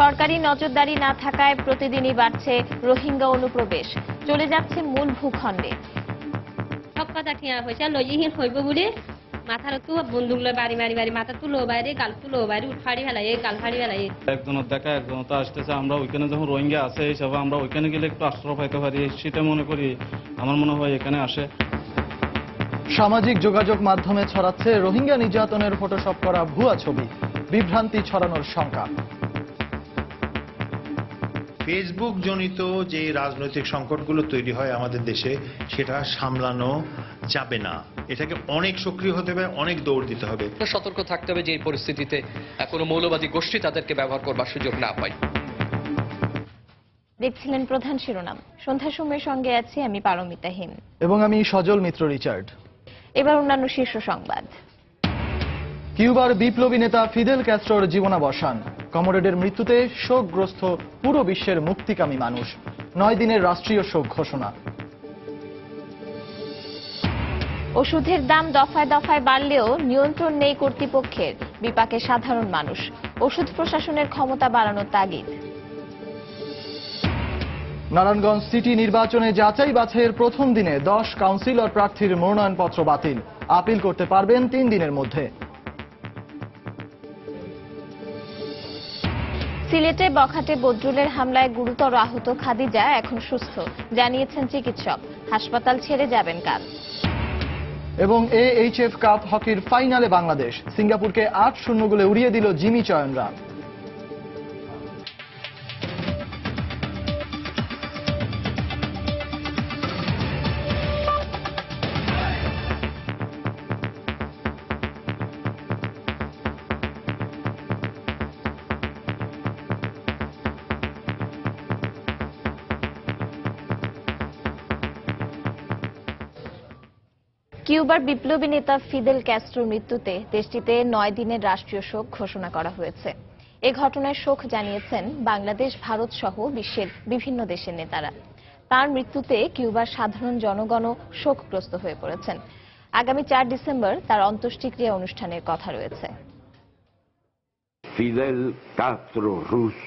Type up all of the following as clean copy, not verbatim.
সরকারি নজরদারি না থাকায় প্রতিদিনই বাড়ছে রোহিঙ্গা অনুপ্রবেশ, চলে যাচ্ছে মূল ভূখণ্ডে। সব কথা ঠিক হয়েছে, লইহীন হইব বলে মাথার তো বন্দুক লয় বাড়ি মারি মারি মাথা তুলো বাইরে গাল তুলো বাইরে উঠাড়ি ফেলাই গাল ফাড়ি ফেলাই। একজনের দেখা একজন তো আসতেছে, আমরা ওইখানে যখন রোহিঙ্গা আছে হিসাবে আমরা ওইখানে গেলে একটু আশ্রয় পাইতে পারি, সেটা মনে করি। আমার মনে হয় এখানে আসে। সামাজিক যোগাযোগ মাধ্যমে ছড়াচ্ছে রোহিঙ্গা নির্যাতনের ফটোশপ করা ভুয়া ছবি, বিভ্রান্তি ছড়ানোর শঙ্কা। ফেসবুক জনিত যে রাজনৈতিক সংকটগুলো তৈরি হয় আমাদের দেশে, সেটা সামলানো যাবে না। এটাকে অনেক সক্রিয় হতে হবে, অনেক দৌড় দিতে হবে। সতর্ক থাকতে হবে যে এই পরিস্থিতিতে কোনো মৌলবাদী গোষ্ঠী তাদেরকে ব্যবহার করবার সুযোগ না পায়। দেখছিলেন প্রধান শিরোনাম। সন্ধ্যার সময়ের সঙ্গে আছি আমি পারমিতা হিম এবং আমি সজল মিত্র রিচার্ড। এবার অন্যান্য শীর্ষ সংবাদ। কিউবার বিপ্লবী নেতা ফিদেল ক্যাস্ট্রোর জীবনাবসান, কমরেডের মৃত্যুতে শোকগ্রস্ত পুরো বিশ্বের মুক্তিকামী মানুষ, 9 দিনের রাষ্ট্রীয় শোক ঘোষণা। ওষুধের দাম দফায় দফায় বাড়লেও নিয়ন্ত্রণ নেই কর্তৃপক্ষের, বিপাকে সাধারণ মানুষ, ওষুধ প্রশাসনের ক্ষমতা বাড়ানোর তাগিদ। নারায়ণগঞ্জ সিটি নির্বাচনে যাচাই বাছাইয়ের প্রথম দিনে 10 কাউন্সিলর প্রার্থীর মনোনয়নপত্র বাতিল, আপিল করতে পারবেন 3 দিনের মধ্যে। সিলেটে বখাটে বদরুলের হামলায় গুরুতর আহত খাদিজা এখন সুস্থ, জানিয়েছেন চিকিৎসক। হাসপাতাল ছেড়ে যাবেন কাল। এবং AHF কাপ হকির ফাইনালে বাংলাদেশ সিঙ্গাপুরকে 8-0 গোলে উড়িয়ে দিল জিমি চয়নরা। কিউবার বিপ্লবী নেতা ফিদেল ক্যাস্ট্রোর মৃত্যুতে দেশটিতে 9 দিনের রাষ্ট্রীয় শোক ঘোষণা করা হয়েছে। এ ঘটনায় শোক জানিয়েছেন বাংলাদেশ, ভারত সহ বিশ্বের বিভিন্ন দেশের নেতারা। তার মৃত্যুতে কিউবার সাধারণ জনগণও শোকগ্রস্ত হয়ে পড়েছেন। আগামী 4 ডিসেম্বর তার অন্ত্যেষ্টিক্রিয়া অনুষ্ঠানের কথা রয়েছে।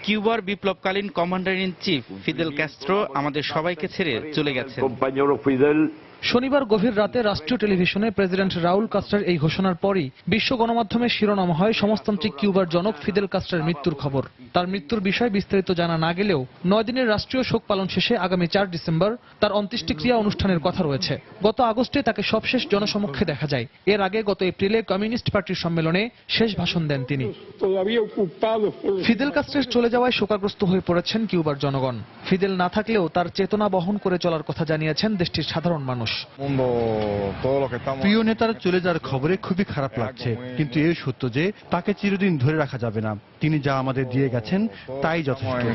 কিউবার বিপ্লবকালীন commander in chief Fidel Castro আমাদের সবাইকে ছেড়ে চলে গেছেন। শনিবার গভীর রাতে রাষ্ট্রীয় টেলিভিশনে প্রেসিডেন্ট রাউল কাস্ট্রোর এই ঘোষণার পরই বিশ্ব গণমাধ্যমের শিরোনাম হয় সমাজতান্ত্রিক কিউবার জনক ফিদেল কাস্ট্রোর মৃত্যুর খবর। তার মৃত্যুর বিষয়ে বিস্তারিত জানা না গেলেও 9 দিনের রাষ্ট্রীয় শোক পালন শেষে আগামী 4 ডিসেম্বর তার অন্ত্যেষ্টিক্রিয়া অনুষ্ঠানের কথা রয়েছে। গত আগস্টে তাকে সবশেষ জনসমক্ষে দেখা যায়। এর আগে গত এপ্রিলে কমিউনিস্ট পার্টির সম্মেলনে শেষ ভাষণ দেন তিনি। ফিদেল কাস্ট্রোর চলে যাওয়ায় শোকাগ্রস্ত হয়ে পড়েছেন কিউবার জনগণ। ফিদেল না থাকলেও তার চেতনা বহন করে চলার কথা জানিয়েছেন দেশটির সাধারণ মানুষ। প্রিয় নেতার চলে যাওয়ার খবরে খুবই খারাপ লাগছে, কিন্তু এই সত্য যে তাকে চিরদিন ধরে রাখা যাবে না। তিনি যা আমাদের দিয়ে গেছেন তাই যথেষ্ট।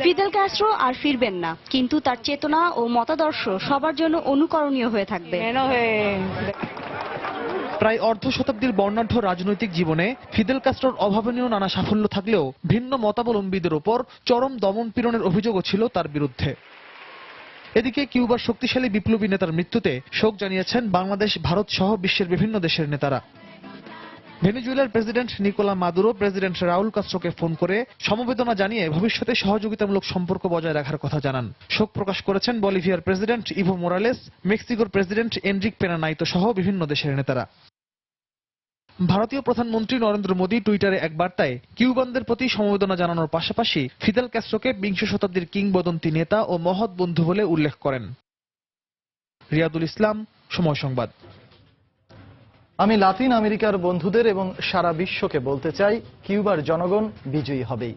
ফিদেল ক্যাস্ট্রো আর ফিরবেন না, কিন্তু তার চেতনা ও মতাদর্শ সবার জন্য অনুকরণীয় হয়ে থাকবে। প্রায় অর্ধ শতাব্দীর বর্ণাঢ্য রাজনৈতিক জীবনে ফিদেল ক্যাস্ট্রোর অভাবনীয় নানা সাফল্য থাকলেও ভিন্ন মতাবলম্বীদের ওপর চরম দমন পীড়নের অভিযোগও ছিল তার বিরুদ্ধে। এদিকে কিউবার শক্তিশালী বিপ্লবী নেতার মৃত্যুতে শোক জানিয়েছেন বাংলাদেশ, ভারত সহ বিশ্বের বিভিন্ন দেশের নেতারা। ভেনেজুয়েলার president Nicolas Maduro president Raul কাস্ট্রোকে ফোন করে সমবেদনা জানিয়ে ভবিষ্যতে সহযোগিতামূলক সম্পর্ক বজায় রাখার কথা জানান। শোক প্রকাশ করেছেন বলিভিয়ার প্রেসিডেন্ট ইভো মোরালেস, মেক্সিকোর প্রেসিডেন্ট এনরিক পেনা নাইতো সহ বিভিন্ন দেশের নেতারা। ভারতীয় প্রধানমন্ত্রী নরেন্দ্র মোদী টুইটারে এক বার্তায় কিউবানদের প্রতি সমবেদনা জানানোর পাশাপাশি ফিদেল ক্যাস্ট্রোকে 20 শতাব্দীর কিংবদন্তি নেতা ও মহৎ বন্ধু বলে উল্লেখ করেন। রিয়াদুল ইসলাম, সময় সংবাদ। আমি লাতিন আমেরিকার বন্ধুদের এবং সারা বিশ্বকে বলতে চাই, কিউবার জনগণ বিজয়ী হবেই।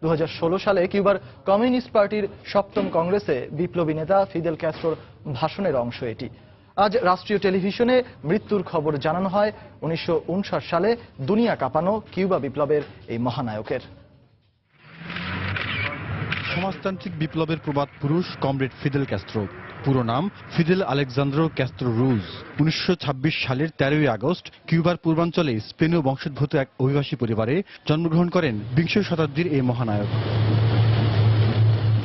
2016 সালে কিউবার কমিউনিস্ট পার্টির 7ম কংগ্রেসে বিপ্লবী নেতা ফিদেল ক্যাস্ট্রোর ভাষণের অংশ এটি। আজ রাষ্ট্রীয় টেলিভিশনে মৃত্যুর খবর জানানো হয় 1959 সালে দুনিয়া কাঁপানো কিউবা বিপ্লবের এই মহানায়কের। সমাজতান্ত্রিক বিপ্লবের প্রবাদ পুরুষ কমরেড ফিদেল ক্যাস্ট্রো, পুরো নাম ফিদেল আলেকজান্দ্রো ক্যাস্ট্রো রুজ। 1926 সালের 13ই আগস্ট কিউবার পূর্বাঞ্চলে স্পেনীয় বংশোদ্ভূত এক অভিবাসী পরিবারে জন্মগ্রহণ করেন 20 শতাব্দীর এই মহানায়ক।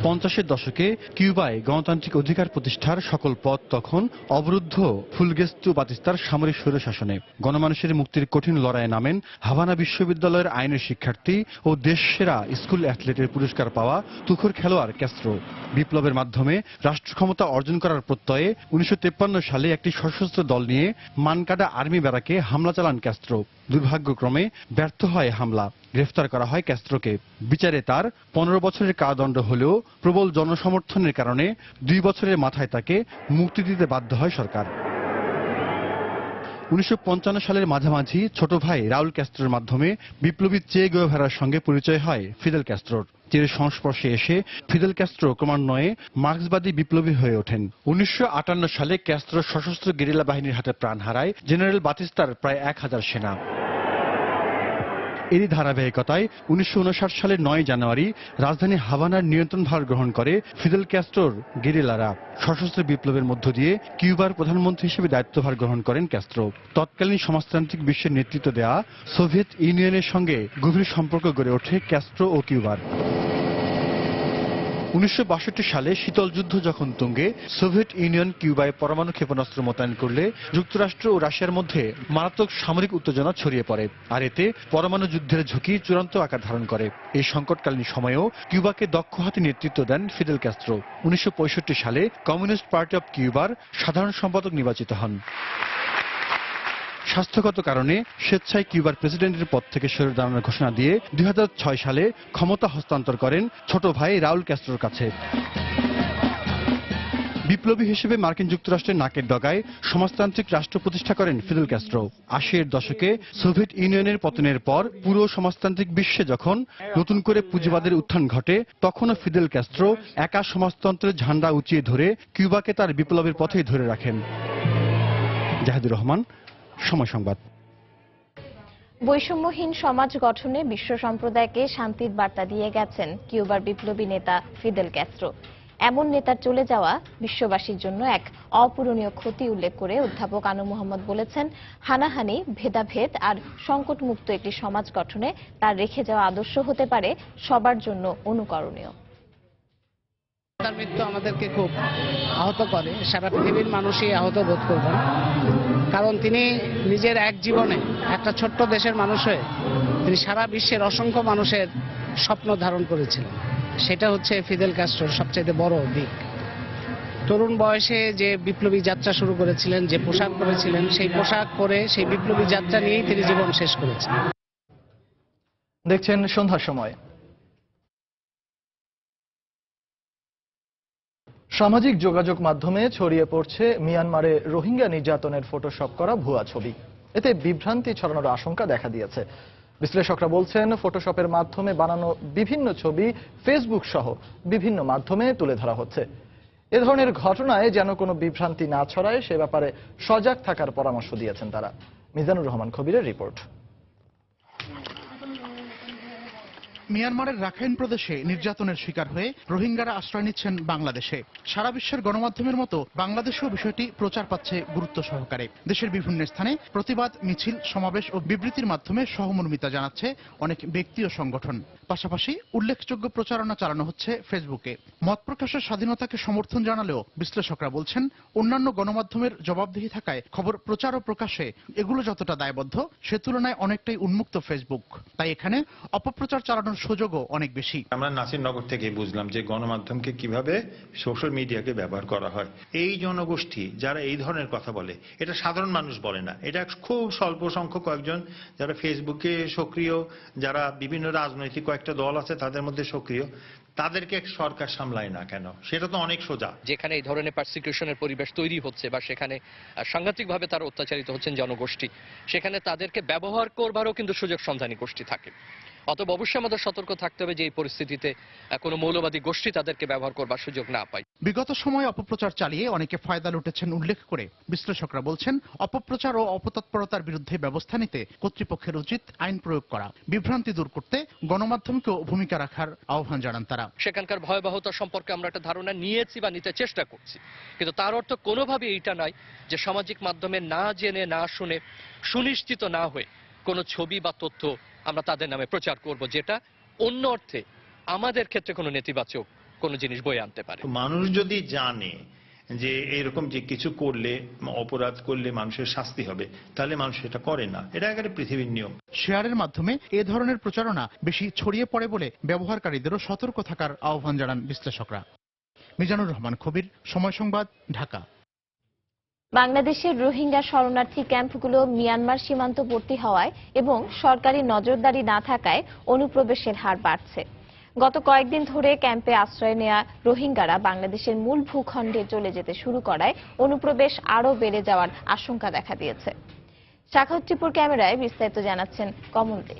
50-এর দশকে কিউবায় গণতান্ত্রিক অধিকার প্রতিষ্ঠার সকল পথ তখন অবরুদ্ধ ফুলগেস্তু বাতিস্তার সামরিক স্বৈরশাসনে। গণমানুষের মুক্তির কঠিন লড়াইয়ে নামেন হাভানা বিশ্ববিদ্যালয়ের আইনের শিক্ষার্থী ও দেশসেরা স্কুল অ্যাথলেটের পুরস্কার পাওয়া তুখোর খেলোয়াড় ক্যাস্ট্রো। বিপ্লবের মাধ্যমে রাষ্ট্র ক্ষমতা অর্জন করার প্রত্যয়ে 1953 সালে একটি সশস্ত্র দল নিয়ে মানকাডা আর্মি ব্যারাকে হামলা চালান ক্যাস্ট্রো। দুর্ভাগ্যক্রমে ব্যর্থ হয় হামলা, গ্রেফতার করা হয় ক্যাস্ট্রোকে। বিচারে তার 15 বছরের কারাদণ্ড হলেও প্রবল জনসমর্থনের কারণে 2 বছরের মাথায় তাকে মুক্তি দিতে বাধ্য হয় সরকার। 1955 সালের মাঝামাঝি ছোট ভাই রাউল ক্যাস্ট্রোর মাধ্যমে বিপ্লবী চে গুয়েভারার সঙ্গে পরিচয় হয় ফিদেল ক্যাস্ট্রোর। চের সংস্পর্শে এসে ফিদেল ক্যাস্ট্রো ক্রমান্বয়ে মার্ক্সবাদী বিপ্লবী হয়ে ওঠেন। 1958 সালে ক্যাস্ট্রো সশস্ত্র গেরিলা বাহিনীর হাতে প্রাণ হারায় জেনারেল বাতিস্তার প্রায় 1000 সেনা। এরই ধারাবাহিকতায় 1959 সালের 9 জানুয়ারি রাজধানী হাভানার নিয়ন্ত্রণভার গ্রহণ করে ফিদেল ক্যাস্ট্রোর গেরিলারা। সশস্ত্র বিপ্লবের মধ্য দিয়ে কিউবার প্রধানমন্ত্রী হিসেবে দায়িত্বভার গ্রহণ করেন ক্যাস্ট্রো। তৎকালীন সমাজতান্ত্রিক বিশ্বের নেতৃত্ব দেওয়া সোভিয়েত ইউনিয়নের সঙ্গে গভীর সম্পর্ক গড়ে ওঠে ক্যাস্ট্রো ও কিউবার। 1962 সালে শীতল যুদ্ধ যখন তুঙ্গে, সোভিয়েত ইউনিয়ন কিউবায় পরমাণু ক্ষেপণাস্ত্র মোতায়েন করলে যুক্তরাষ্ট্র ও রাশিয়ার মধ্যে মারাত্মক সামরিক উত্তেজনা ছড়িয়ে পড়ে, আর এতে পরমাণু যুদ্ধের ঝুঁকি চূড়ান্ত আকার ধারণ করে। এই সংকটকালীন সময়েও কিউবাকে দক্ষ হাতে নেতৃত্ব দেন ফিদেল ক্যাস্ট্রো। 1965 সালে কমিউনিস্ট পার্টি অব কিউবার সাধারণ সম্পাদক নির্বাচিত হন। স্বাস্থ্যগত কারণে স্বেচ্ছায় কিউবার প্রেসিডেন্টের পদ থেকে সরে দাঁড়ানোর ঘোষণা দিয়ে 2006 সালে ক্ষমতা হস্তান্তর করেন ছোট ভাই রাউল ক্যাস্ট্রোর কাছে। বিপ্লবী হিসেবে মার্কিন যুক্তরাষ্ট্রের নাকের ডগায় সমাজতান্ত্রিক রাষ্ট্র প্রতিষ্ঠা করেন ফিদেল ক্যাস্ট্রো। 80-এর দশকে সোভিয়েত ইউনিয়নের পতনের পর পুরো সমাজতান্ত্রিক বিশ্বে যখন নতুন করে পুঁজিবাদের উত্থান ঘটে, তখনও ফিদেল ক্যাস্ট্রো একা সমাজতন্ত্রের ঝান্ডা উঁচিয়ে ধরে কিউবাকে তার বিপ্লবের পথেই ধরে রাখেন। জাহিদুর রহমান, সময় সংবাদ। বৈষম্যহীন সমাজ গঠনে বিশ্ব সম্প্রদায়কে শান্তির বার্তা দিয়ে গেছেন কিউবার বিপ্লবী নেতা ফিদেল ক্যাস্ট্রো। এমন নেতার চলে যাওয়া বিশ্ববাসীর জন্য এক অপূরণীয় ক্ষতি উল্লেখ করে অধ্যাপক আনু মোহাম্মদ বলেছেন, হানাহানি, ভেদাভেদ আর সংকটমুক্ত একটি সমাজ গঠনে তার রেখে যাওয়া আদর্শ হতে পারে সবার জন্য অনুকরণীয়। তার মৃত্যু আমাদেরকে খুব আহত করে, সারা পৃথিবীর মানুষই আহত বোধ করবেন, কারণ তিনি নিজের এক জীবনে একটা ছোট্ট দেশের মানুষ হয়ে তিনি সারা বিশ্বের অসংখ্য মানুষের স্বপ্ন ধারণ করেছিলেন। সেটা হচ্ছে ফিদেল ক্যাস্ট্রোর সবচেয়ে বড় দিক। তরুণ বয়সে যে বিপ্লবী যাত্রা শুরু করেছিলেন, যে পোশাক পরেছিলেন, সেই পোশাক পরে সেই বিপ্লবী যাত্রা নিয়েই তিনি জীবন শেষ করেছেন। দেখছেন সন্ধ্যার সময়। সামাজিক যোগাযোগ মাধ্যমে ছড়িয়ে পড়ছে মিয়ানমারে রোহিঙ্গা নির্যাতনের ফটোশপ করা ভুয়া ছবি। এতে বিভ্রান্তি ছড়ানোর আশঙ্কা দেখা দিয়েছে। বিশ্লেষকরা বলছেন, ফটোশপের মাধ্যমে বানানো বিভিন্ন ছবি ফেসবুক সহ বিভিন্ন মাধ্যমে তুলে ধরা হচ্ছে। এ ধরনের ঘটনায় যেন কোনো বিভ্রান্তি না ছড়ায় সে ব্যাপারে সজাগ থাকার পরামর্শ দিয়েছেন তারা। মিজানুর রহমান কবিরের রিপোর্ট। মিয়ানমারের রাখাইন প্রদেশে নির্যাতনের শিকার হয়ে রোহিঙ্গারা আশ্রয় নিচ্ছেন বাংলাদেশে। সারা বিশ্বের গণমাধ্যমের মতো বাংলাদেশেও বিষয়টি প্রচার পাচ্ছে গুরুত্ব সহকারে। দেশের বিভিন্ন স্থানে প্রতিবাদ মিছিল, সমাবেশ ও বিবৃতির মাধ্যমে সহমর্মিতা জানাচ্ছে অনেক ব্যক্তি ও সংগঠন। পাশাপাশি উল্লেখযোগ্য প্রচারণা চালানো হচ্ছে ফেসবুকে। মত প্রকাশের স্বাধীনতাকে সমর্থন জানালেও বিশ্লেষকরা বলছেন, অন্যান্য গণমাধ্যমের জবাবদিহি থাকায় খবর প্রচার ও প্রকাশে এগুলো যতটা দায়বদ্ধ, সে তুলনায় অনেকটাই উন্মুক্ত ফেসবুক। তাই এখানে অপপ্রচার চালানোর সুযোগও অনেক বেশি। আমরা নাসিরনগর থেকে বুঝলাম যে গণমাধ্যমকে কিভাবে সোশ্যাল মিডিয়াকে ব্যবহার করা হয়। এই জনগোষ্ঠী যারা এই ধরনের কথা বলে, এটা সাধারণ মানুষ বলে না, এটা খুব স্বল্প সংখ্যক কয়েকজন যারা ফেসবুকে সক্রিয়, যারা বিভিন্ন রাজনৈতিক কয়েকটা দল আছে তাদের মধ্যে সক্রিয়, তাদেরকে সরকার সামলায় না কেন? সেটা তো অনেক সোজা। যেখানে এই ধরনের পারসিকিউশনের পরিবেশ তৈরি হচ্ছে বা সেখানে সাংঘাতিকভাবে তারা অত্যাচারিত হচ্ছেন জনগোষ্ঠী, সেখানে তাদেরকে ব্যবহার করবারও কিন্তু সুযোগ সন্ধানী গোষ্ঠী থাকে। অতএব অবশ্যই আমাদের সতর্ক থাকতে হবে যে এই পরিস্থিতিতে কোনো মৌলবাদী গোষ্ঠী তাদেরকে ব্যবহার করবার সুযোগ না পায়। বিগত সময়ে অপপ্রচার চালিয়ে অনেকে ফায়দা লুটেছেন উল্লেখ করে বিশ্লেষকরা বলছেন, অপপ্রচার ও অপতৎপরতার বিরুদ্ধে ব্যবস্থা নিতে কর্তৃপক্ষের উচিত আইন প্রয়োগ করা। বিভ্রান্তি দূর করতে গণমাধ্যমকেও ভূমিকা রাখার আহ্বান জানান তারা। সেখানকার ভয়াবহতা সম্পর্কে আমরা একটা ধারণা নিয়েছি বা নিতে চেষ্টা করছি, কিন্তু তার অর্থ কোনোভাবে এইটা নয় যে সামাজিক মাধ্যমে না জেনে, না শুনে, সুনিশ্চিত না হয়ে কোনো ছবি বা তথ্য আমরা তাদের নামে প্রচার করব, যেটা অন্য অর্থে আমাদের ক্ষেত্রে কোনো নেতিবাচক কোনো জিনিস বয়ে আনতে পারে। মানুষ যদি জানে যে এরকম যে কিছু করলে, অপরাধ করলে মানুষের শাস্তি হবে, তাহলে মানুষ এটা করে না। এটা একেবারে পৃথিবীর নিয়ম। শেয়ারের মাধ্যমে এ ধরনের প্রচারণা বেশি ছড়িয়ে পড়ে বলে ব্যবহারকারীদেরও সতর্ক থাকার আহ্বান জানান বিশ্লেষকরা। মিজানুর রহমান খবির, সময় সংবাদ, ঢাকা। বাংলাদেশের রোহিঙ্গা শরণার্থী ক্যাম্পগুলো মিয়ানমার সীমান্তবর্তী হওয়ায় এবং সরকারি নজরদারি না থাকায় অনুপ্রবেশের হার বাড়ছে। গত কয়েকদিন ধরে ক্যাম্পে আশ্রয় নেওয়া রোহিঙ্গারা বাংলাদেশের মূল ভূখণ্ডে চলে যেতে শুরু করায় অনুপ্রবেশ আরও বেড়ে যাওয়ার আশঙ্কা দেখা দিয়েছে। শাখাউত টিপুর ক্যামেরায় বিস্তারিত জানাচ্ছেন কমল দে।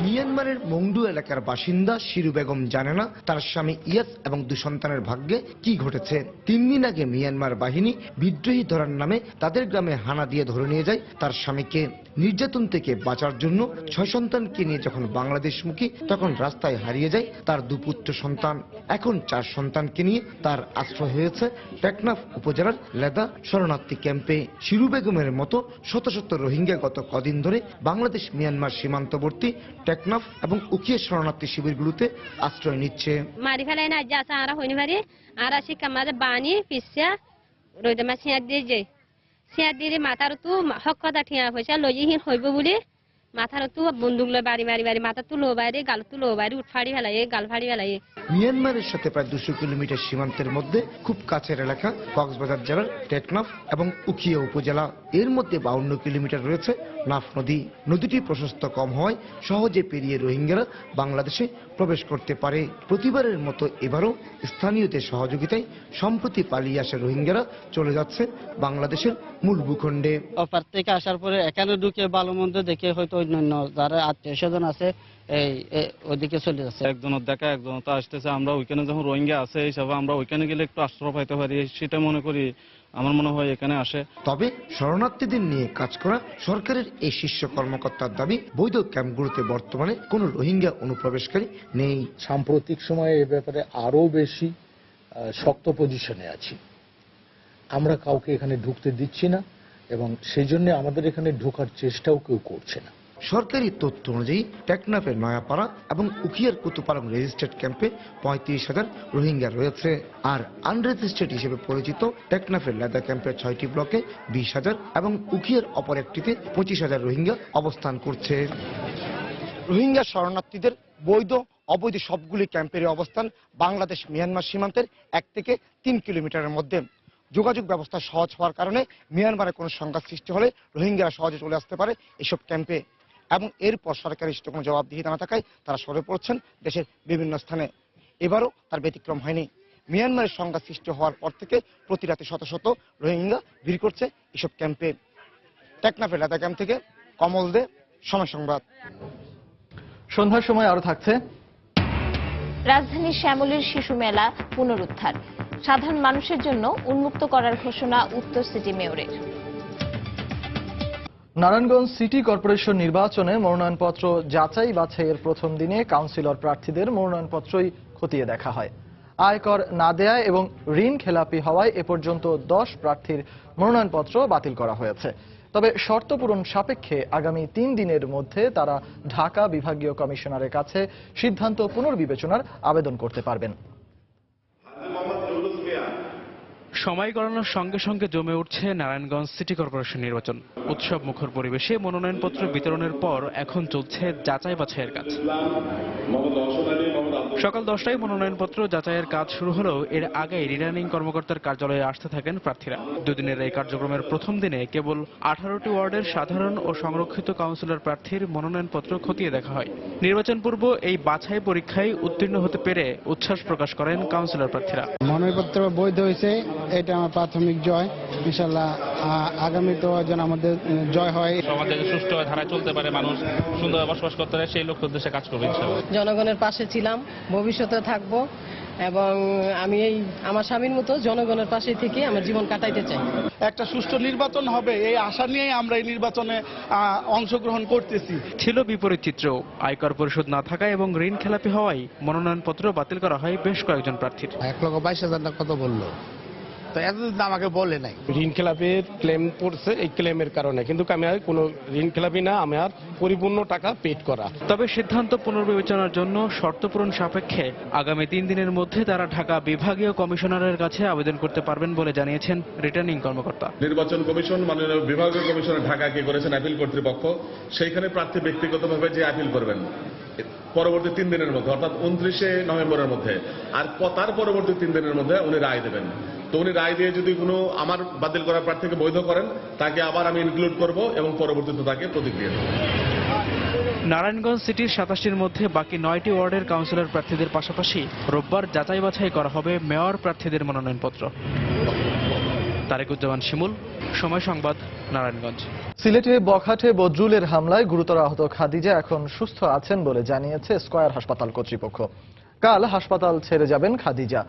মিয়ানমারের মংডু এলাকার বাসিন্দা শিরু বেগম জানে না তার স্বামী ইয়াস এবং 2 সন্তানের ভাগ্যে কি ঘটেছে। 3 দিন আগে মিয়ানমার বাহিনী বিদ্রোহী ধরার নামে তাদের গ্রামে হানা দিয়ে ধরে নিয়ে যায় তার স্বামীকে। নির্যাতন থেকে বাঁচার জন্য 6 সন্তানকে নিয়ে যখন বাংলাদেশমুখী তখন রাস্তায় হারিয়ে যায় তার 2 পুত্র সন্তান। এখন 4 সন্তানকে নিয়ে তার আশ্রয় হয়েছে টেকনাফ উপজেলার লেদা শরণার্থী ক্যাম্পে। শিরু বেগমের মতো শত শত রোহিঙ্গা গত কদিন ধরে বাংলাদেশ মিয়ানমার সীমান্তবর্তী টেকনাফ এবং উখিয়া শরণার্থী শিবিরগুলোতে আশ্রয় নিচ্ছে। মারি ফেলাই না যা সারা হইনি পারি আর আসি কামাদে বানি পিসা রইদে মা সিয়া দিয়ে যে সিয়া দিয়ে মাথার তো হক কথা ঠিয়া হইছে লইহিন হইব বলি মাথার তো বন্দুক লয় বাড়ি মারি বাড়ি মাথা তুলো বাইরে গাল তুলো বাইরে উঠফাড়ি ফেলাই গাল ফাড়ি ফেলাই। মিয়ানমারের সাথে প্রায় 200 কিলোমিটার সীমান্তের মধ্যে খুব কাছের এলাকা কক্সবাজার জেলার টেকনাফ এবং উখিয়া উপজেলা। এর মধ্যে 52 কিলোমিটার রয়েছে নাফ নদী। নদীটি প্রশস্ত কম হওয়ায় সহজে পেরিয়ে রোহিঙ্গারা বাংলাদেশে প্রবেশ করতে পারে। প্রতিবারের মতো এবারও স্থানীয়দের সহযোগিতায় সম্প্রতি পালিয়ে আসা রোহিঙ্গারা চলে যাচ্ছে বাংলাদেশের মূল ভূখণ্ডে। অপার থেকে আসার পরে এখানে ঢুকে ভালো মন্দ দেখে হয়তো অন্যান্য যারা আত্মীয় স্বজন আছে এই ওইদিকে চলে যাচ্ছে। একজনের দেখা একজন তো আসতেছে, আমরা ওইখানে যখন রোহিঙ্গা আছে হিসাবে আমরা ওইখানে গেলে একটু আশ্রয় পাইতে পারি, সেটা মনে করি আমার মনে হয় এখানে আসে। তবে শরণার্থীদের নিয়ে কাজ করা সরকারের এই শীর্ষ কর্মকর্তার দাবি বৈধ ক্যাম্পগুলোতে বর্তমানে কোনো রোহিঙ্গা অনুপ্রবেশকারী নেই। সাম্প্রতিক সময়ে এ ব্যাপারে আরো বেশি শক্ত পজিশনে আছি। আমরা কাউকে এখানে ঢুকতে দিচ্ছি না এবং সেই জন্য আমাদের এখানে ঢোকার চেষ্টাও কেউ করছে না। সরকারি তথ্য অনুযায়ী টেকনাফের নয়াপাড়া এবং উখিয়ার কুতুপালং রেজিস্ট্রেড ক্যাম্পে 35,000 রোহিঙ্গা রয়েছে। আর আনরেজিস্ট্রেড হিসেবে পরিচিত টেকনাফের লেদা ক্যাম্পের 6টি ব্লকে 20,000 এবং উখিয়ার অপর একটিতে 25,000 রোহিঙ্গা অবস্থান করছে। রোহিঙ্গা শরণার্থীদের বৈধ অবৈধ সবগুলি ক্যাম্পের অবস্থান বাংলাদেশ মিয়ানমার সীমান্তের 1 থেকে 3 কিলোমিটারের মধ্যে। যোগাযোগ ব্যবস্থা সহজ হওয়ার কারণে মিয়ানমারে কোনো সংঘাত সৃষ্টি হলে রোহিঙ্গারা সহজে চলে আসতে পারে এসব ক্যাম্পে এবং এরপর সরকারের কোনো জবাবদিহিতা না থাকায় তারা সরে পড়ছেন দেশের বিভিন্ন স্থানে। এবারও তার ব্যতিক্রম হয়নি। মিয়ানমারের সংঘাত সৃষ্টি হওয়ার পর থেকে প্রতি রাতে শত শত রোহিঙ্গা ভিড় করছে এসব ক্যাম্পে। টেকনাফের লেদা ক্যাম্প থেকে কমল দে, সময় সংবাদ। সন্ধ্যার সময় আরো থাকছে রাজধানীর শ্যামলীর শিশু মেলা পুনরুদ্ধার, সাধারণ মানুষের জন্য উন্মুক্ত করার ঘোষণা উত্তর সিটি মেয়রের। নারায়ণগঞ্জ সিটি কর্পোরেশন নির্বাচনে মনোনয়নপত্র যাচাই বাছাইয়ের প্রথম দিনে কাউন্সিলর প্রার্থীদের মনোনয়নপত্রই খতিয়ে দেখা হয়। আয়কর না দেয়ায় এবং ঋণ খেলাপি হওয়ায় এ পর্যন্ত 10 প্রার্থীর মনোনয়নপত্র বাতিল করা হয়েছে। তবে শর্ত পূরণ সাপেক্ষে আগামী 3 দিনের মধ্যে তারা ঢাকা বিভাগীয় কমিশনারের কাছে সিদ্ধান্ত পুনর্বিবেচনার আবেদন করতে পারবেন। সময় গণনার সঙ্গে সঙ্গে জমে উঠছে নারায়ণগঞ্জ সিটি কর্পোরেশন নির্বাচন। উৎসব মুখর পরিবেশে মনোনয়নপত্র বিতরণের পর এখন চলছে যাচাই বাছাইয়ের কাজ। সকাল 10টায় মনোনয়নপত্র যাচাইয়ের কাজ শুরু হলেও এর আগে রিটার্নিং কর্মকর্তার কার্যালয়ে আসতে থাকেন প্রার্থীরা। দুদিনের এই কার্যক্রমের প্রথম দিনে কেবল 18টি ওয়ার্ডের সাধারণ ও সংরক্ষিত কাউন্সিলর প্রার্থীর মনোনয়নপত্র খতিয়ে দেখা হয়। নির্বাচন পূর্ব এই বাছাই পরীক্ষায় উত্তীর্ণ হতে পেরে উচ্ছ্বাস প্রকাশ করেন কাউন্সিলর প্রার্থীরা। মনোনয়নপত্র বৈধ হয়েছে, এটা আমার প্রাথমিক জয়। ইনশাআল্লাহ আগামীতেও যেন আমাদের জয় হয়, সমাজে সুষ্ঠু ধারায় চলতে পারে, মানুষ সুন্দর বসবাস করতে পারে, সেই লক্ষ্য উদ্দেশ্যে কাজ করবে ইনশাআল্লাহ। জনগণের পাশে ছিলাম, ভবিষ্যতে থাকবো এবং আমি এই আমার স্বামীর মতো জনগণের পাশে থেকে আমার জীবন কাটাইতে চাই। একটা সুষ্ঠু নির্বাচন হবে এই আশা নিয়েই আমরা এই নির্বাচনে অংশগ্রহণ করতেছি। ছিল বিপরীত চিত্র। আয়কর পরিশোধ না থাকায় এবং ঋণ খেলাপি হওয়ায় মনোনয়নপত্র বাতিল করা হয় বেশ কয়েকজন প্রার্থীর। 1,22,000 টাকা কত বললো, তো এতদিন আমাকে বলে নাই। ঋণ খেলাপির ক্লেম পড়ছে, এই ক্লেমের কারণে, কিন্তু আমি আর কোনো ঋণ খেলাপি না, আমি আর পরিপূর্ণ টাকা পেড করা। তবে সিদ্ধান্ত পুনর্বিবেচনার জন্য শর্ত পূরণ সাপেক্ষে আগামী 3 দিনের মধ্যে তারা ঢাকা বিভাগীয় কমিশনারের কাছে আবেদন করতে পারবেন বলে জানিয়েছেন রিটার্নিং কর্মকর্তা। নির্বাচন কমিশন মাননীয় বিভাগীয় কমিশনার ঢাকাকে করেছেন অ্যাপিল কর্তৃপক্ষ, সেইখানে প্রার্থী ব্যক্তিগতভাবে যে অ্যাপিল করবেন পরবর্তী 3 দিনের মধ্যে, অর্থাৎ 29শে নভেম্বরের মধ্যে, আর তার পরবর্তী 3 দিনের মধ্যে উনি রায় দেবেন। তো উনি রায় দিয়ে যদি কোনো আমার বাতিল করা প্রার্থীকে বৈধ করেন, তাকে আবার আমি ইনক্লুড করব এবং পরবর্তীতে তাকে প্রতিক্রিয়া দেব। নারায়ণগঞ্জ সিটির 87টির মধ্যে বাকি 9টি ওয়ার্ডের কাউন্সিলর প্রার্থীদের পাশাপাশি রোববার যাচাই বাছাই করা হবে মেয়র প্রার্থীদের মনোনয়নপত্র। তারেকুজ্জামান শিমুল, সময় সংবাদ, নারায়ণগঞ্জ। সিলেটে বখাটে বদরুলের হামলায় গুরুতর আহত খাদিজা এখন সুস্থ আছেন বলে জানিয়েছে স্কয়ার হাসপাতাল কর্তৃপক্ষ। কাল হাসপাতাল ছেড়ে যাবেন খাদিজা।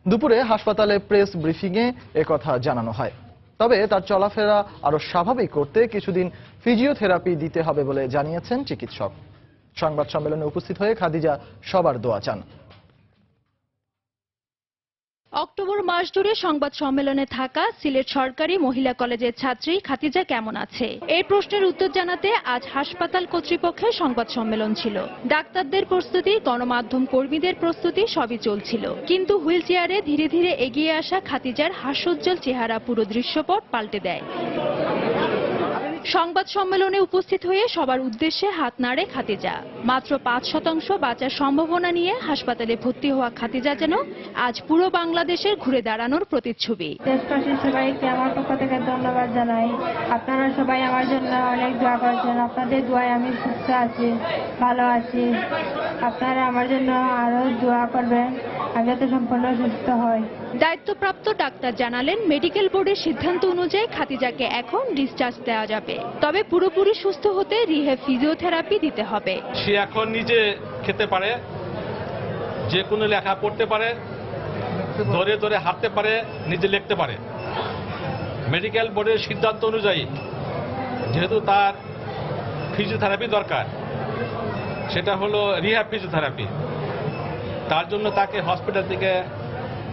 দুপুরে হাসপাতালে প্রেস ব্রিফিংয়ে একথা জানানো হয়। তবে তার চলাফেরা আরো স্বাভাবিক করতে কিছুদিন ফিজিওথেরাপি দিতে হবে বলে জানিয়েছেন চিকিৎসক। সংবাদ সম্মেলনে উপস্থিত হয়ে খাদিজা সবার দোয়া চান। অক্টোবর মাস জুড়ে সংবাদ সম্মেলনে থাকা সিলেট সরকারি মহিলা কলেজের ছাত্রী খাদিজা কেমন আছে, এই প্রশ্নের উত্তর জানাতে আজ হাসপাতাল কর্তৃপক্ষের সংবাদ সম্মেলন ছিল। ডাক্তারদের প্রস্তুতি, গণমাধ্যম কর্মীদের প্রস্তুতি সবই চলছিল, কিন্তু হুইল চেয়ারে ধীরে ধীরে এগিয়ে আসা খাদিজার হাস্যোজ্জ্বল চেহারা পুরো দৃশ্যপট পাল্টে দেয়। সংবাদ সম্মেলনে উপস্থিত হয়ে সবার উদ্দেশ্যে হাত নাড়ে খাদিজা। মাত্র 5% বাঁচার সম্ভাবনা নিয়ে হাসপাতালে ভর্তি হওয়া খাদিজা যেন আজ পুরো বাংলাদেশের ঘুরে দাঁড়ানোর প্রতিচ্ছবি। দেশবাসীর সবাইকে আমার পক্ষ থেকে ধন্যবাদ জানাই। আপনারা সবাই আমার জন্য অনেক দোয়া করছেন। আপনাদের দোয়ায় আমি সুস্থ আছি, ভালো আছি। আপনারা আমার জন্য আরো দোয়া করবেন, আমি যাতে সম্পূর্ণ সুস্থ হই। দায়িত্বপ্রাপ্ত ডাক্তার জানালেন, মেডিকেল বোর্ডের সিদ্ধান্ত অনুযায়ী খাদিজাকে এখন ডিসচার্জ দেওয়া যাবে, তবে পুরোপুরি সুস্থ হতে রিহ্যাব ফিজিওথেরাপি দিতে হবে। সে এখন নিজে খেতে পারে, যে কোনো লেখা পড়তে পারে, ধরে ধরে হাঁটতে পারে, নিজে লিখতে পারে। মেডিকেল বোর্ডের সিদ্ধান্ত অনুযায়ী যেহেতু তার ফিজিওথেরাপি দরকার, সেটা হলো রিহ্যাব ফিজিওথেরাপি, তার জন্য তাকে হসপিটাল থেকে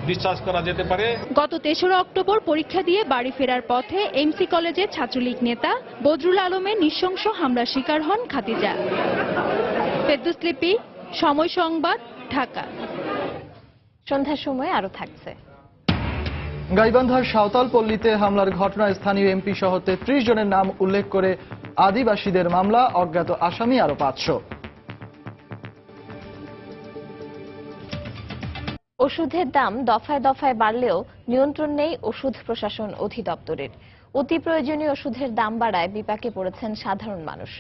ডিসচার্জ করা যেতে পারে। গত 3রা অক্টোবর পরীক্ষা দিয়ে বাড়ি ফেরার পথে এমসি কলেজের ছাত্রলীগ নেতা বদরুল আলমের নৃশংস হামলার শিকার হন খাদিজা। ফেরদৌস লিপি, সময় সংবাদ, ঢাকা। সন্ধ্যার সময় আরো থাকছে। গাইবান্ধার সাঁওতাল পল্লীতে হামলার ঘটনায় স্থানীয় এমপি সহ 33 জনের নাম উল্লেখ করে আদিবাসীদের মামলা, অজ্ঞাত আসামি আরো 500। ওষুধের দাম দফায় দফায় বাড়লেও নিয়ন্ত্রণ নেই ওষুধ প্রশাসন অধিদপ্তরের। অতি প্রয়োজনীয় ওষুধের দাম বাড়ায় বিপাকে পড়েছেন সাধারণ মানুষ।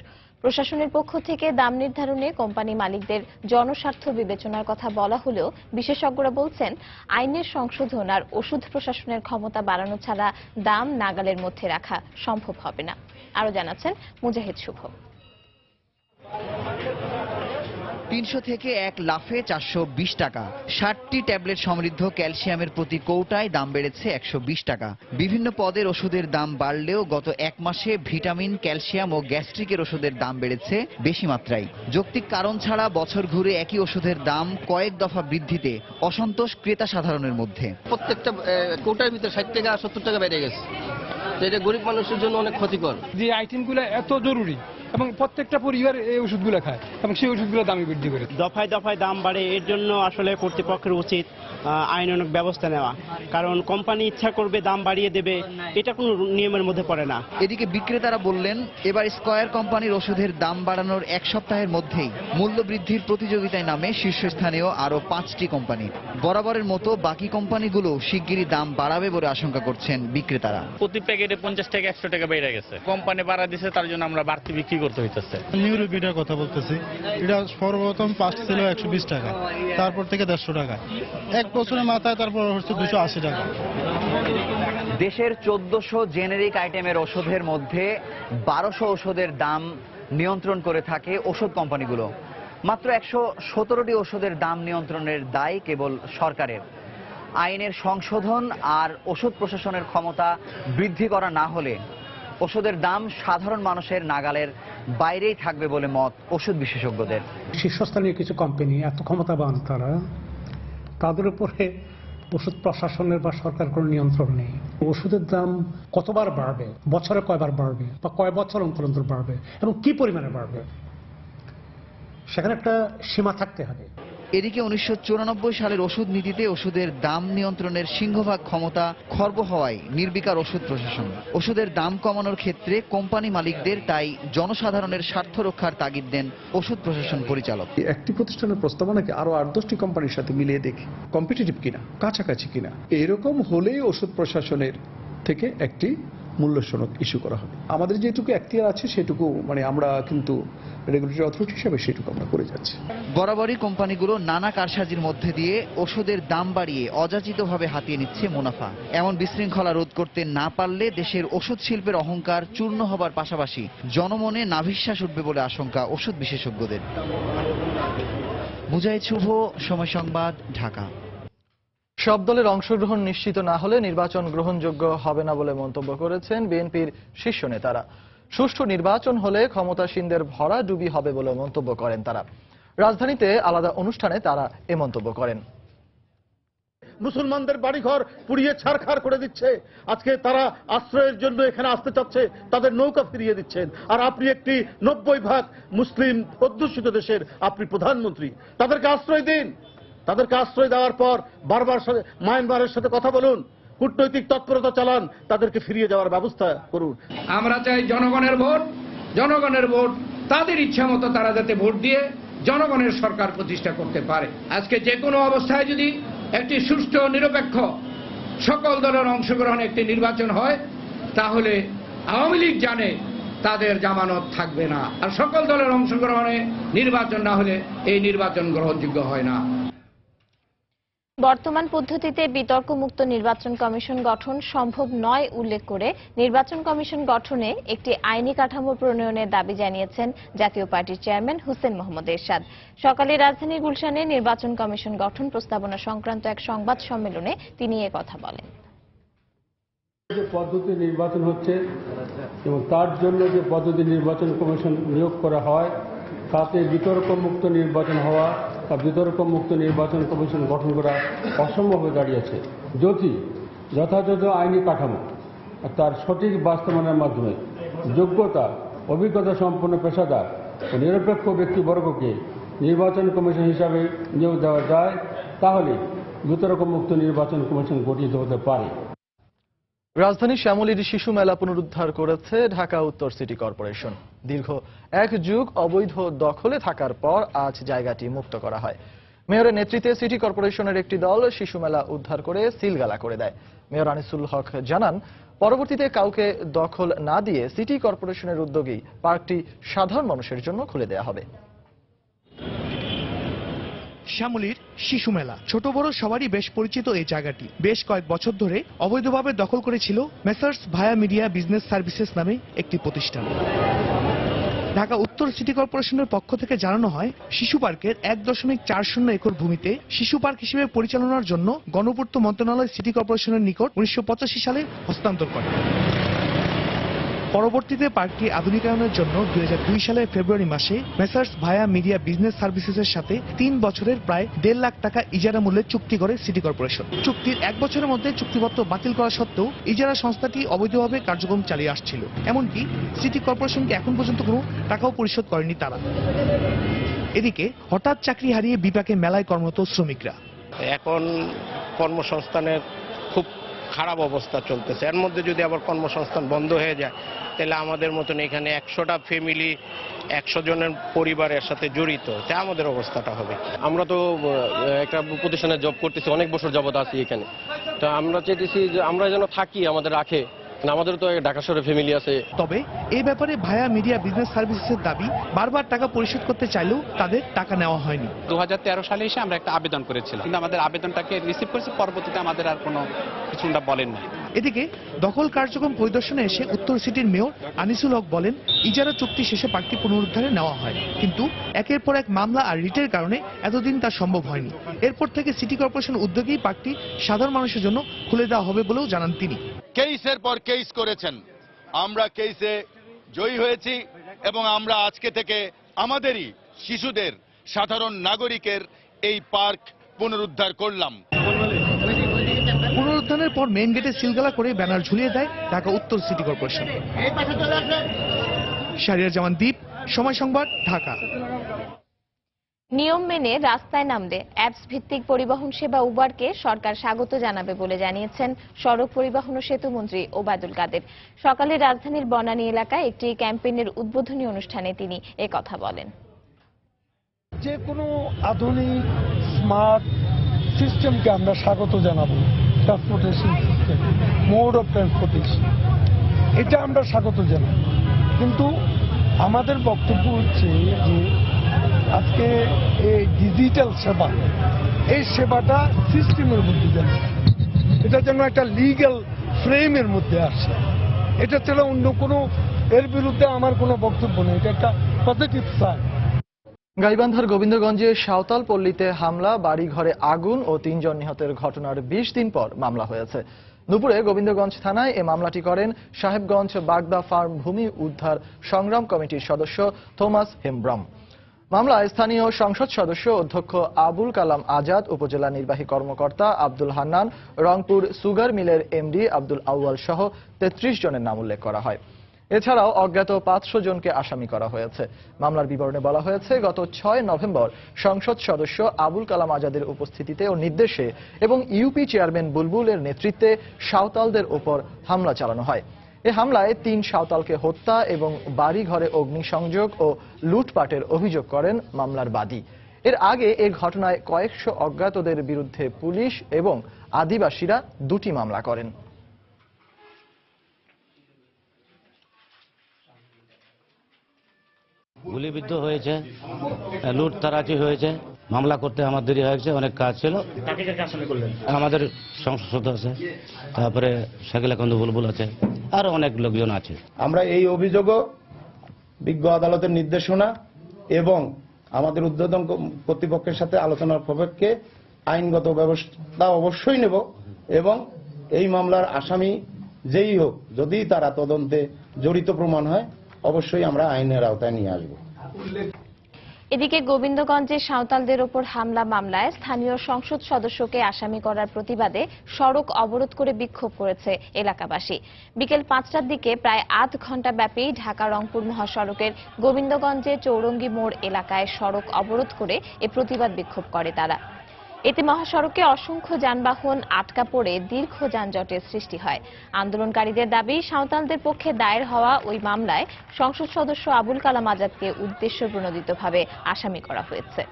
প্রশাসনের পক্ষ থেকে দাম নির্ধারণে কোম্পানি মালিকদের জনস্বার্থ বিবেচনার কথা বলা হলেও বিশেষজ্ঞরা বলছেন, আইনের সংশোধন আর ওষুধ প্রশাসনের ক্ষমতা বাড়ানো ছাড়া দাম নাগালের মধ্যে রাখা সম্ভব হবে না। আরো জানাচ্ছেন মুজাহিদ শুভ। 300 থেকে 1 লাফে 420 টাকা। 60টি ট্যাবলেট সমৃদ্ধ ক্যালসিয়ামের প্রতি কৌটায় দাম বেড়েছে 120 টাকা। বিভিন্ন পদের ওষুধের দাম বাড়লেও গত 1 মাসে ভিটামিন, ক্যালসিয়াম ও গ্যাস্ট্রিকের ওষুধের দাম বেড়েছে বেশি মাত্রায়। যৌক্তিক কারণ ছাড়া বছর ঘুরে একই ওষুধের দাম কয়েক দফা বৃদ্ধিতে অসন্তোষ ক্রেতা সাধারণের মধ্যে। প্রত্যেকটা কৌটার ভিতরে 60 টাকা 70 টাকা বেড়ে গেছে, এটা গরিব মানুষের জন্য অনেক ক্ষতিকর। যে আইটেমগুলো এত জরুরি এবং প্রত্যেকটা পরিবার এই ওষুধগুলো খায় এবং সেই ওষুধগুলো দামে বৃদ্ধি করে দফায় দফায় দাম বাড়ে। এর জন্য আসলে কর্তৃপক্ষের উচিত আইনানুগ ব্যবস্থা নেওয়া, কারণ কোম্পানি ইচ্ছা করবে দাম বাড়িয়ে দেবে, এটা কোনো নিয়মের মধ্যে পড়ে না। এদিকে বিক্রেতারা বললেন, এবার স্কয়ার কোম্পানির ওষুধের দাম বাড়ানোর 1 সপ্তাহের মধ্যেই মূল্য বৃদ্ধির প্রতিযোগিতায় নামে শীর্ষস্থানীয় আরো 5টি কোম্পানি। বরাবরের মতো বাকি কোম্পানিগুলো শিগগিরই দাম বাড়াবে বলে আশঙ্কা করছেন বিক্রেতারা। প্রতি প্যাকেটে 50 টাকা 100 টাকা বেড়ে গেছে, কোম্পানি বাড়া দিচ্ছে, তার জন্য আমরা বাড়তি বিক্রি করতে হইতেছে। নিউরোপিটার কথা বলতেছি, এটা সর্বপ্রথম 5 ছিল 120 টাকা, তারপর থেকে 150 টাকা, 1 বছরের মাথায় তারপর হচ্ছে 280 টাকা। দেশের 1400 জেনেরিক আইটেমের ওষুধের মধ্যে 1200 ওষুধের দাম নিয়ন্ত্রণ করে থাকে ওষুধ কোম্পানিগুলো। মাত্র 117টি ওষুধের দাম নিয়ন্ত্রণের দায় কেবল সরকারের। আইনের সংশোধন আর ওষুধ প্রশাসনের ক্ষমতা বৃদ্ধি করা না হলে ওষুধের দাম সাধারণ মানুষের নাগালের বাইরেই থাকবে বলে মত ওষুধ বিশেষজ্ঞদের। শীর্ষস্থানীয় কিছু কোম্পানি এত ক্ষমতাবান, তাদের উপরে ওষুধ প্রশাসনের বা সরকার কোনো নিয়ন্ত্রণ নেই। ওষুধের দাম কতবার বাড়বে, বছরে কয়বার বাড়বে বা কয় বছর অন্তর অন্তর বাড়বে এবং কি পরিমাণে বাড়বে, সেখানে একটা সীমা থাকতে হবে। এদিকে 1994 সালের ওষুধ নীতিতে ওষুধের দাম নিয়ন্ত্রণের সিংহভাগ ক্ষমতা খর্ব হওয়ায় নির্বিকার ওষুধ প্রশাসন। ওষুধের দাম কমানোর ক্ষেত্রে কোম্পানি মালিকদের তাই জনসাধারণের স্বার্থ রক্ষার তাগিদ দেন ওষুধ প্রশাসন পরিচালক। একটি প্রতিষ্ঠানের প্রস্তাবনাকে আরো 8-10টি কোম্পানির সাথে মিলিয়ে দেখি কম্পিটিটিভ কিনা, কাছাকাছি কিনা। এরকম হলেই ওষুধ প্রশাসনের থেকে একটি মূল্য সনদ ইস্যু করা হবে। আমাদের যেটুকু এখতিয়ার আছে সেটুকু আমরা কিন্তু রেগুলেটরি অথরিটি হিসেবে সেটুকু আমরা করে যাচ্ছি। বরাবরই কোম্পানিগুলো নানা কারসাজির মধ্যে দিয়ে ওষুধের দাম বাড়িয়ে অযাচিতভাবে হাতিয়ে নিচ্ছে মুনাফা। এমন বিশৃঙ্খলা রোধ করতে না পারলে দেশের ওষুধ শিল্পের অহংকার চূর্ণ হবার পাশাপাশি জনমনে নাভিশ্বাস উঠবে বলে আশঙ্কা ওষুধ বিশেষজ্ঞদের। মুজাহিদ শুভ, সময় সংবাদ, ঢাকা। সব দলের অংশগ্রহণ নিশ্চিত না হলে নির্বাচন গ্রহণযোগ্য হবে না বলে মন্তব্য করেছেন বিএনপির শীর্ষ নেতারা। সুষ্ঠু নির্বাচন হলে ক্ষমতাসীনদের ভরাডুবি হবে বলে মন্তব্য করেন তারা। রাজধানীতে আলাদা অনুষ্ঠানে তারা এ মন্তব্য করেন। মুসলমানদের বাড়িঘর পুড়িয়ে ছারখার করে দিচ্ছে, আজকে তারা আশ্রয়ের জন্য এখানে আসতে চাচ্ছে, তাদের নৌকা ফিরিয়ে দিচ্ছেন। আর আপনি একটি 90% মুসলিম অধ্যুষিত দেশের আপনি প্রধানমন্ত্রী, তাদেরকে আশ্রয় দিন। তাদেরকে আশ্রয় দেওয়ার পর বারবার মায়ানমারের সাথে কথা বলুন, কূটনৈতিক তৎপরতা চালান, তাদেরকে ফিরিয়ে যাওয়ার ব্যবস্থা করুন। আমরা চাই জনগণের ভোট, জনগণের ভোট তাদের ইচ্ছা মতো তারা যাতে ভোট দিয়ে জনগণের সরকার প্রতিষ্ঠা করতে পারে। আজকে যে কোনো অবস্থায় যদি একটি সুষ্ঠু নিরপেক্ষ সকল দলের অংশগ্রহণে একটি নির্বাচন হয়, তাহলে আওয়ামী লীগ জানে তাদের জামানত থাকবে না। আর সকল দলের অংশগ্রহণে নির্বাচন না হলে এই নির্বাচন গ্রহণযোগ্য হয় না। বর্তমান পদ্ধতিতে বিতর্কমুক্ত নির্বাচন কমিশন গঠন সম্ভব নয় উল্লেখ করে নির্বাচন কমিশন গঠনে একটি আইনি কাঠামো প্রণয়নের দাবি জানিয়েছেন জাতীয় পার্টির চেয়ারম্যান হোসেন মোহাম্মদ এরশাদ। সকালে রাজধানীর গুলশানে নির্বাচন কমিশন গঠন প্রস্তাবনা সংক্রান্ত এক সংবাদ সম্মেলনে তিনি এ কথা বলেন। যে পদ্ধতি নির্বাচন হচ্ছে এবং তার জন্য যে পদ্ধতি নির্বাচন কমিশন নিয়োগ করা হয়, তাতে বিতর্কমুক্ত নির্বাচন হওয়া বা বিতর্কমুক্ত নির্বাচন কমিশন গঠন করা অসম্ভব হয়ে দাঁড়িয়েছে। যদি যথাযথ আইনি কাঠামো তার সঠিক বাস্তবায়নের মাধ্যমে যোগ্যতা অভিজ্ঞতা সম্পন্ন পেশাদার ও নিরপেক্ষ ব্যক্তিবর্গকে নির্বাচন কমিশন হিসাবে নিয়োগ দেওয়া যায়, তাহলে বিতর্কমুক্ত নির্বাচন কমিশন গঠিত হতে পারে। রাজধানীর শ্যামলীর শিশু মেলা পুনরুদ্ধার করেছে ঢাকা উত্তর সিটি কর্পোরেশন। দীর্ঘ এক যুগ অবৈধ দখলে থাকার পর আজ জায়গাটি মুক্ত করা হয়। মেয়রের নেতৃত্বে সিটি কর্পোরেশনের একটি দল শিশু মেলা উদ্ধার করে সিলগালা করে দেয়। মেয়র আনিসুল হক জানান, পরবর্তীতে কাউকে দখল না দিয়ে সিটি কর্পোরেশনের উদ্যোগেই পার্কটি সাধারণ মানুষের জন্য খুলে দেওয়া হবে। শ্যামলীর শিশু মেলা, ছোট বড় সবারই বেশ পরিচিত এই জায়গাটি বেশ কয়েক বছর ধরে অবৈধভাবে দখল করেছিল মেসার্স ভায়া মিডিয়া বিজনেস সার্ভিসেস নামে একটি প্রতিষ্ঠান। ঢাকা উত্তর সিটি কর্পোরেশনের পক্ষ থেকে জানানো হয়, শিশু পার্কের 1.40 একর ভূমিতে শিশু পার্ক হিসেবে পরিচালনার জন্য গণপূর্ত মন্ত্রণালয় সিটি কর্পোরেশনের নিকট 1985 সালে হস্তান্তর করে। পরবর্তীতে পার্কটি আধুনিকায়নের জন্য 2002 সালের ফেব্রুয়ারি মাসে মেসার্স ভায়া মিডিয়া বিজনেস সার্ভিসেসের সাথে 3 বছরের প্রায় 1.5 লাখ টাকা ইজারা মূল্যে চুক্তি করে সিটি কর্পোরেশন। চুক্তির 1 বছরের মধ্যে চুক্তিপত্র বাতিল করা সত্ত্বেও ইজারা সংস্থাটি অবৈধভাবে কার্যক্রম চালিয়ে আসছিল। এমনকি সিটি কর্পোরেশনকে এখন পর্যন্ত কোনো টাকাও পরিশোধ করেনি তারা। এদিকে হঠাৎ চাকরি হারিয়ে বিপাকে মেলায় কর্মরত শ্রমিকরা। এখন কর্মসংস্থানের খুব খারাপ অবস্থা চলতেছে, এর মধ্যে যদি আবার কর্মসংস্থান বন্ধ হয়ে যায়, তাহলে আমাদের মতন এখানে 100টা ফ্যামিলি 100 জনের পরিবারের সাথে জড়িত, তা আমাদের অবস্থাটা হবে। আমরা তো একটা প্রতিষ্ঠানে জব করতেছি, অনেক বছর যাবত আছি এখানে, তা আমরা চাইতেছি যে আমরা যেন থাকি, আমাদের রাখে, আমাদের তো ঢাকা শহরে ফ্যামিলি আছে। তবে এই ব্যাপারে ভায়া মিডিয়া বিজনেস সার্ভিসেসের দাবি, বারবার টাকা পরিশোধ করতে চাইলেও তাদের টাকা নেওয়া হয়নি। 2013 সালে এসে আমরা একটা আবেদন করেছিলাম, কিন্তু আমাদের আবেদনটাকে রিসিভ করেছে, পরবর্তীতে আমাদের আর কোনো কিছু বলেন নাই। এদিকে দখল কার্যক্রম পরিদর্শনে এসে উত্তর সিটির মেয়র আনিসুল হক বলেন, ইজারা চুক্তি শেষে পার্কটি পুনরুদ্ধারে নেওয়া হয়, কিন্তু একের পর এক মামলা আর রিটের কারণে এতদিন তা সম্ভব হয়নি। এরপর থেকে সিটি কর্পোরেশন উদ্যোগেই পার্কটি সাধারণ মানুষের জন্য খুলে দেওয়া হবে বলেও জানান তিনি। কেসের পর কেস করেছেন, আমরা কেসে জয়ী হয়েছি এবং আমরা আজকে থেকে আমাদেরই শিশুদের, সাধারণ নাগরিকের এই পার্ক পুনরুদ্ধার করলাম। সময় পর মেইন গেটে সিলগালা করে ব্যানার ঝুলিয়ে দেয় ঢাকা উত্তর সিটি কর্পোরেশন। শাহরিয়ার জামান দ্বীপ, সময় সংবাদ, ঢাকা। নিয়ম মেনে রাস্তায় নামলে অ্যাপস ভিত্তিক পরিবহন সেবা উবারকে সরকার স্বাগত জানাবে বলে জানিয়েছেন সড়ক পরিবহন ও সেতু মন্ত্রী ওবায়দুল কাদের। সকালে রাজধানীর বনানী এলাকায় একটি ক্যাম্পেইনের উদ্বোধনী অনুষ্ঠানে তিনি একথা বলেন। যে কোনো আধুনিক স্মার্ট সিস্টেমকে আমরা স্বাগত জানাবো। Transportation system, mode of transportation, এটা আমরা স্বাগত জানাবো। কিন্তু আমাদের বক্তব্য হচ্ছে যে আজকে এই ডিজিটাল সেবা, এই সেবাটা সিস্টেমের মধ্যে যেন, এটা যেন একটা লিগ্যাল ফ্রেমের মধ্যে আসে। এটা ছাড়া অন্য কোনো, এর বিরুদ্ধে আমার কোনো বক্তব্য নেই। এটা একটা পজিটিভ সাইড। গাইবান্ধার গোবিন্দগঞ্জে সাঁওতাল পল্লীতে হামলা, বাড়িঘরে আগুন ও 3 জন নিহতের ঘটনার 20 দিন পর মামলা হয়েছে। দুপুরে গোবিন্দগঞ্জ থানায় এ মামলাটি করেন সাহেবগঞ্জ বাগদা ফার্ম ভূমি উদ্ধার সংগ্রাম কমিটির সদস্য থমাস হেমব্রম। মামলায় স্থানীয় সংসদ সদস্য অধ্যক্ষ আবুল কালাম আজাদ, উপজেলা নির্বাহী কর্মকর্তা আব্দুল হান্নান, রংপুর সুগার মিলের এমডি আব্দুল আউয়াল সহ 33 জনের নাম উল্লেখ করা হয়। এছাড়াও অজ্ঞাত 500 জনকে আসামি করা হয়েছে। মামলার বিবরণে বলা হয়েছে, গত 6 নভেম্বর সংসদ সদস্য আবুল কালাম আজাদের উপস্থিতিতে ও নির্দেশে এবং ইউপি চেয়ারম্যান বুলবুলের নেতৃত্বে সাঁওতালদের উপর হামলা চালানো হয়। এ হামলায় 3 সাঁওতালকে হত্যা এবং বাড়িঘরে অগ্নিসংযোগ ও লুটপাটের অভিযোগ করেন মামলার বাদী। এর আগে এ ঘটনায় কয়েকশো অজ্ঞাতদের বিরুদ্ধে পুলিশ এবং আদিবাসীরা 2টি মামলা করেন। গুলিবিদ্ধ হয়েছে, লুট তারাচি হয়েছে, মামলা করতে আমার দেরি হয়েছে, অনেক কাজ ছিল। আমাদের সংসদ সদস্য আছে, তারপরে শাকিলা কান্দু বুলবুল আছে, আরো অনেক লোকজন আছে। আমরা এই অভিযোগও বিজ্ঞ আদালতের নির্দেশনা এবং আমাদের ঊর্ধ্বতন কর্তৃপক্ষের সাথে আলোচনার সাপেক্ষে আইনগত ব্যবস্থা অবশ্যই নেব এবং এই মামলার আসামি যেই হোক, যদি তারা তদন্তে জড়িত প্রমাণ হয়, অবশ্যই আমরা আইনের আওতায় নিয়ে আসব। এদিকে গোবিন্দগঞ্জে সাঁওতালদের ওপর হামলা মামলায় স্থানীয় সংসদ সদস্যকে আসামি করার প্রতিবাদে সড়ক অবরোধ করে বিক্ষোভ করেছে এলাকাবাসী। বিকেল 5টার দিকে প্রায় আধ ঘণ্টা ব্যাপী ঢাকা রংপুর মহাসড়কের গোবিন্দগঞ্জে চৌরঙ্গি মোড় এলাকায় সড়ক অবরোধ করে এ প্রতিবাদ বিক্ষোভ করে তারা। এতে মহাসড়কে অসংখ্য যানবাহন আটকা পড়ে দীর্ঘ যানজটের সৃষ্টি হয়। আন্দোলনকারীদের দাবি, সাঁওতালদের পক্ষে দায়ের হওয়া ওই মামলায় সংসদ সদস্য আবুল কালাম আজাদকে উদ্দেশ্য প্রণোদিতভাবে আসামি করা হয়েছে।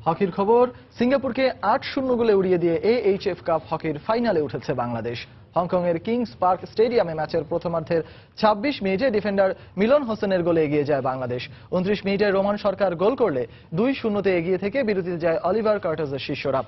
হকির খবর, সিঙ্গাপুরকে 8-0 গোলে উড়িয়ে দিয়ে AHF কাপ হকির ফাইনালে উঠেছে বাংলাদেশ। হংকংয়ের কিংস পার্ক স্টেডিয়ামে ম্যাচের প্রথমার্ধের 26 মিনিটে ডিফেন্ডার মিলন হোসেনের গোলে এগিয়ে যায় বাংলাদেশ। 29 মিনিটে রোমান সরকার গোল করলে 2-0 এগিয়ে থেকে বিরতিতে যায় অলিভার কার্টাসের শিষ্যরা।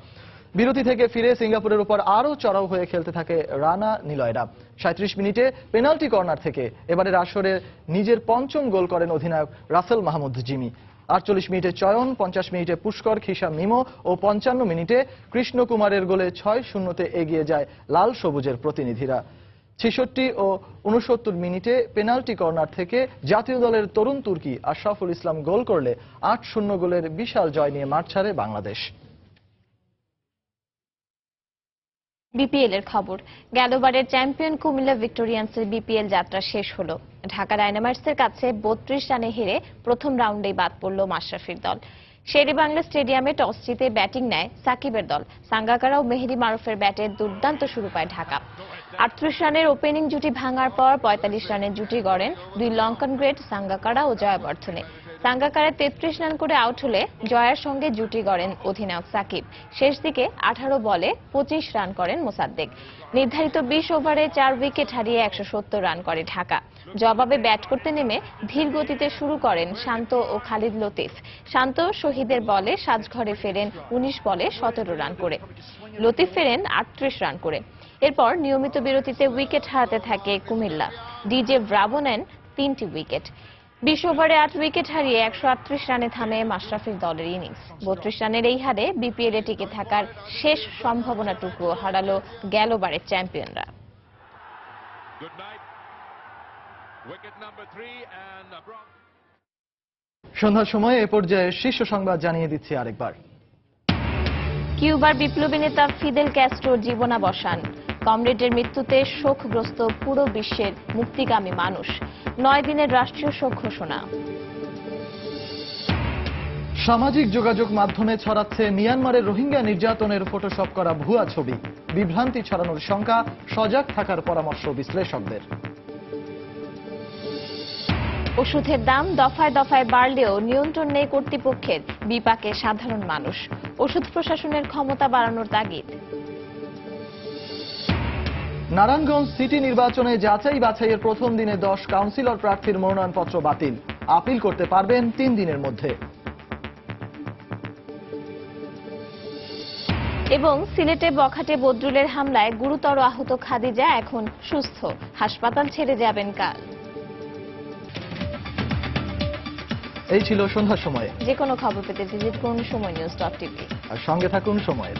বিরতি থেকে ফিরে সিঙ্গাপুরের উপর আরও চড়াও হয়ে খেলতে থাকে রানা নিলয়রা। 37 মিনিটে পেনাল্টি কর্নার থেকে এবারের আসরে নিজের 5ম গোল করেন অধিনায়ক রাসেল মাহমুদ জিমি। 48 মিনিটে চয়ন, 50 মিনিটে পুষ্কর খিসা মিমো ও 55 মিনিটে কৃষ্ণ কুমারের গোলে 6-0 এগিয়ে যায় লাল সবুজের প্রতিনিধিরা। 66 ও 69 মিনিটে পেনাল্টি কর্নার থেকে জাতীয় দলের তরুণ তুর্কি আশরাফুল ইসলাম গোল করলে 8-0 গোলের বিশাল জয় নিয়ে মাঠ ছাড়ে বাংলাদেশ। বিপিএল এর খবর, গেলবারের চ্যাম্পিয়ন কুমিল্লা ভিক্টোরিয়ান্সের বিপিএল যাত্রা শেষ হলো। ঢাকা ডায়নামাইটসের কাছে 32 রানে হেরে প্রথম রাউন্ডেই বাদ পড়ল মাশরাফির দল। শেরেবাংলা স্টেডিয়ামে টস জিতে ব্যাটিং নেয় সাকিবের দল। সাঙ্গাকারা ও মেহেদী মারুফের ব্যাটে দুর্দান্ত শুরু পায় ঢাকা। 38 রানের ওপেনিং জুটি ভাঙার পর 45 রানের জুটি গড়েন 2 লঙ্কান গ্রেড সাঙ্গাকারা ও জয়াবর্ধনে। সাঙ্গাকারা 33 রান করে আউট হলে জয়ার সঙ্গে জুটি গড়েন অধিনায়ক সাকিব। শেষ দিকে 18 বলে 25 রান করেন মোসাদ্দেক। নির্ধারিত 20 ওভারে 4 উইকেট হারিয়ে 170 রান করে ঢাকা। জবাবে ব্যাট করতে নেমে ধীর গতিতে শুরু করেন শান্ত ও খালিদ লতিফ। শান্ত শহীদের বলে সাজঘরে ফেরেন 19 বলে 17 রান করে। লতিফ ফেরেন 38 রান করে। এরপর নিয়মিত বিরতিতে উইকেট হারাতে থাকে কুমিল্লা। ডিজে ব্রাভো নেন 3টি উইকেট। 20 ওভারে 8 উইকেট হারিয়ে 138 রানে থামে মাশরাফির দলের ইনিংস। 32 রানের এই হারে বিপিএল এ টিকে থাকার শেষ সম্ভাবনাটুকু হারালো গেলবারের চ্যাম্পিয়নরা। সন্ধ্যার সময় এ পর্যায়ে শীর্ষ সংবাদ জানিয়ে দিচ্ছি আরেকবার। কিউবার বিপ্লবী নেতা ফিদেল ক্যাস্ট্রোর জীবনাবসান। কমরেডের মৃত্যুতে শোকগ্রস্ত পুরো বিশ্বের মুক্তিকামী মানুষ। 9 দিনের রাষ্ট্রীয় শোক ঘোষণা। সামাজিক যোগাযোগ মাধ্যমে ছড়াচ্ছে মিয়ানমারের রোহিঙ্গা নির্যাতনের ফটোশপ করা ভুয়া ছবি। বিভ্রান্তি ছড়ানোর শঙ্কা, সজাগ থাকার পরামর্শ বিশ্লেষকদের। ওষুধের দাম দফায় দফায় বাড়লেও নিয়ন্ত্রণ নেই কর্তৃপক্ষের, বিপাকে সাধারণ মানুষ। ওষুধ প্রশাসনের ক্ষমতা বাড়ানোর তাগিদ। নারায়ণগঞ্জ সিটি নির্বাচনে যাচাই বাছাইয়ের প্রথম দিনে 10 কাউন্সিলর প্রার্থীর মনোনয়নপত্র বাতিল। আপিল করতে পারবেন 3 দিনের মধ্যে। এবং সিলেটে বখাটে বদরুলের হামলায় গুরুতর আহত খাদিজা এখন সুস্থ, হাসপাতাল ছেড়ে যাবেন কাল। এই ছিল সন্ধ্যার সময়ে। যে কোনো খবর পেতে ভিজিট করুন সময় নিউজ.টিভি আর সঙ্গে থাকুন সময়ের।